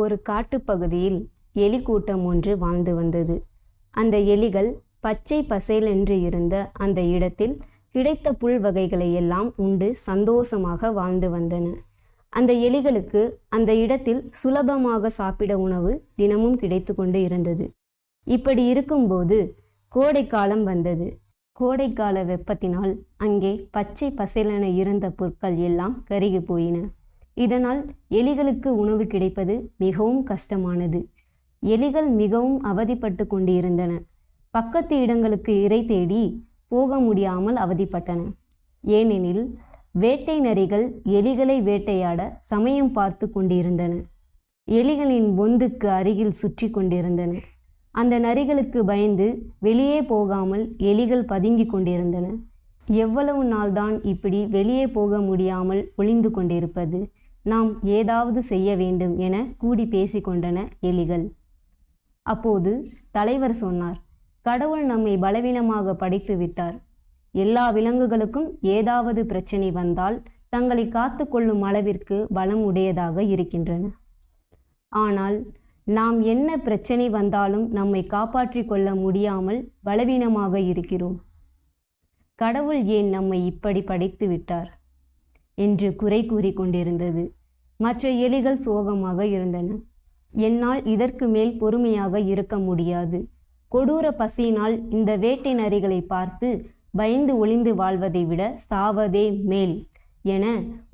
ஒரு காட்டுப்பகுதியில் எலி கூட்டம் ஒன்று வாழ்ந்து வந்தது. அந்த எலிகள் பச்சை பசேலென்று இருந்த அந்த இடத்தில் கிடைத்த புல் வகைகளை எல்லாம் உண்டு சந்தோஷமாக வாழ்ந்து வந்தன. அந்த எலிகளுக்கு அந்த இடத்தில் சுலபமாக சாப்பிட உணவு தினமும் கிடைத்து கொண்டு இருந்தது. இப்படி இருக்கும்போது கோடைக்காலம் வந்தது. கோடைக்கால வெப்பத்தினால் அங்கே பச்சை பசேலென இருந்த புற்கள் எல்லாம் கருகி போயின. இதனால் எலிகளுக்கு உணவு கிடைப்பது மிகவும் கஷ்டமானது. எலிகள் மிகவும் அவதிப்பட்டு கொண்டிருந்தன. பக்கத்து இடங்களுக்கு இரை தேடி போக முடியாமல் அவதிப்பட்டன. ஏனெனில் வேட்டை நரிகள் எலிகளை வேட்டையாட சமயம் பார்த்து கொண்டிருந்தன. எலிகளின் பொந்துக்கு அருகில் சுற்றி கொண்டிருந்தன. அந்த நரிகளுக்கு பயந்து வெளியே போகாமல் எலிகள் பதுங்கி கொண்டிருந்தன. எவ்வளவு நாள்தான் இப்படி வெளியே போக முடியாமல் ஒளிந்து கொண்டிருப்பது? நாம் ஏதாவது செய்ய வேண்டும் என கூடி பேசிக்கொண்டன எலிகள். அப்போது தலைவர் சொன்னார், கடவுள் நம்மை பலவீனமாக படைத்து விட்டார். எல்லா விலங்குகளுக்கும் ஏதாவது பிரச்சனை வந்தால் தங்களை காத்து கொள்ளும் அளவிற்கு பலம் உடையதாக இருக்கின்றன. ஆனால் நாம் என்ன பிரச்சனை வந்தாலும் நம்மை காப்பாற்றி கொள்ள முடியாமல் பலவீனமாக இருக்கிறோம். கடவுள் ஏன் நம்மை இப்படி படைத்து விட்டார் என்று குறை கூறி கொண்டிருந்தது. மற்ற எலிகள் சோகமாக இருந்தன. என்னால் இதற்கு மேல் பொறுமையாக இருக்க முடியாது. கொடூர பசியினால் இந்த வேட்டை நரிகளை பார்த்து பயந்து ஒளிந்து வாழ்வதை விட சாவதே மேல் என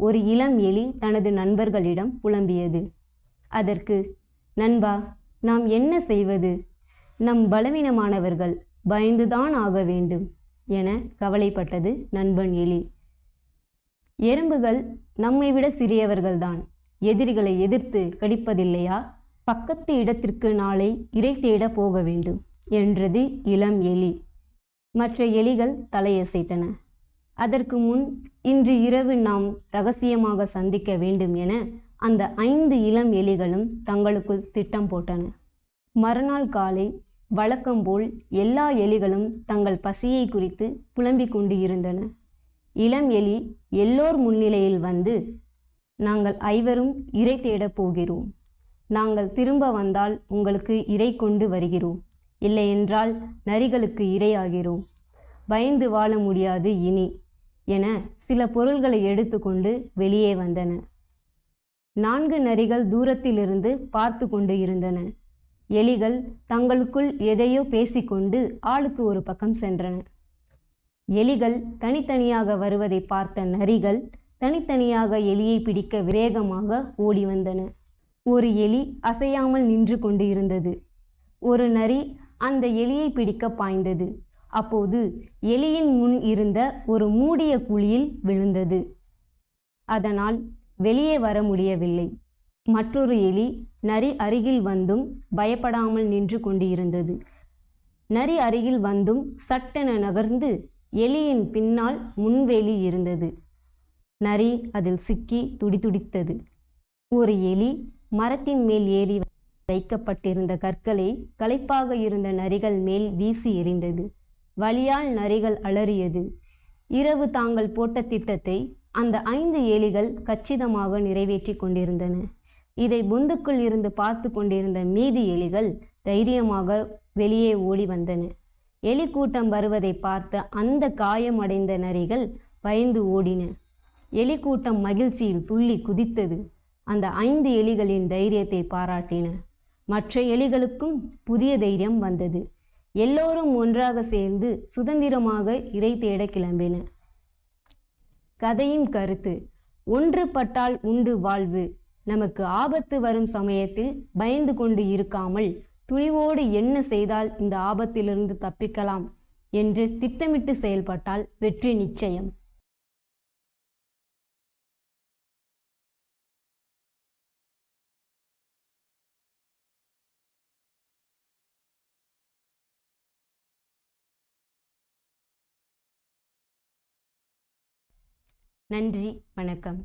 ஒரு இளம் எலி தனது நண்பர்களிடம் புலம்பியது. அதற்கு, நண்பா, நாம் என்ன செய்வது? நம் பலவீனமானவர்கள், பயந்துதான் ஆக வேண்டும் என கவலைப்பட்டது நண்பன் எலி. எறும்புகள் நம்மை விட சிறியவர்கள்தான். எதிரிகளை எதிர்த்து கடிப்பதில்லையா? பக்கத்து இடத்திற்கு நாளை இரை தேட போக வேண்டும் என்றது இளம் எலி. மற்ற எலிகள் தலையசைத்தன. அதற்கு முன் இன்று இரவு நாம் இரகசியமாக சந்திக்க வேண்டும் என அந்த 5 இளம் எலிகளும் தங்களுக்குள் திட்டம் போட்டன. மறுநாள் காலை வழக்கம்போல் எல்லா எலிகளும் தங்கள் பசியை குறித்து புலம்பிக் கொண்டு இருந்தன. இளம் எலி எல்லோர் முன்னிலையில் வந்து, நாங்கள் 5 இரை தேடப் போகிறோம். நாங்கள் திரும்ப வந்தால் உங்களுக்கு இரை கொண்டு வருகிறோம். இல்லையென்றால் நரிகளுக்கு இரையாகிறோம். பயந்து வாழ முடியாது இனி என சில பொருள்களை எடுத்துக்கொண்டு வெளியே வந்தன. 4 நரிகள் தூரத்திலிருந்து பார்த்து கொண்டு இருந்தன. எலிகள் தங்களுக்குள் எதையோ பேசிக்கொண்டு ஆளுக்கு ஒரு பக்கம் சென்றன. எலிகள் தனித்தனியாக வருவதை பார்த்த நரிகள் தனித்தனியாக எலியை பிடிக்க வேகமாக ஓடி வந்தன. ஒரு எலி அசையாமல் நின்று கொண்டு இருந்தது. ஒரு நரி அந்த எலியை பிடிக்க பாய்ந்தது. அப்போது எலியின் முன் இருந்த ஒரு மூடிய குழியில் விழுந்தது. அதனால் வெளியே வர முடியவில்லை. மற்றொரு எலி நரி அருகில் வந்தும் பயப்படாமல் நின்று கொண்டு இருந்தது. நரி அருகில் வந்தும் சட்டென நகர்ந்து எலியின் பின்னால் முன்வேலி இருந்தது. நரி அதில் சிக்கி துடிதுடித்தது. ஒரு எலி மரத்தின் மேல் ஏறி வைக்கப்பட்டிருந்த கற்களை களைப்பாக இருந்த நரிகள் மேல் வீசி எறிந்தது. வலியால் நரிகள் அலறியது. இரவு தாங்கள் போட்ட திட்டத்தை அந்த 5 எலிகள் கச்சிதமாக நிறைவேற்றி கொண்டிருந்தன. இதை பொந்துக்குள் இருந்து பார்த்து கொண்டிருந்த மீதி எலிகள் தைரியமாக வெளியே ஓடி வந்தன. எலி கூட்டம் வருவதை பார்த்த அந்த காயமடைந்த நரிகள் பயந்து ஓடின. எலி கூட்டம் மகிழ்ச்சியில் துள்ளி குதித்தது. அந்த 5 எலிகளின் தைரியத்தை பாராட்டின. மற்ற எலிகளுக்கும் புதிய தைரியம் வந்தது. எல்லோரும் ஒன்றாக சேர்ந்து சுதந்திரமாக இரை தேட கிளம்பின. கதையின் கருத்து: ஒன்றுபட்டால் உண்டு வாழ்வு. நமக்கு ஆபத்து வரும் சமயத்தில் பயந்து கொண்டு இருக்காமல் துணிவோடு என்ன செய்தால் இந்த ஆபத்திலிருந்து தப்பிக்கலாம் என்று திட்டமிட்டு செயல்பட்டால் வெற்றி நிச்சயம். நன்றி, வணக்கம்.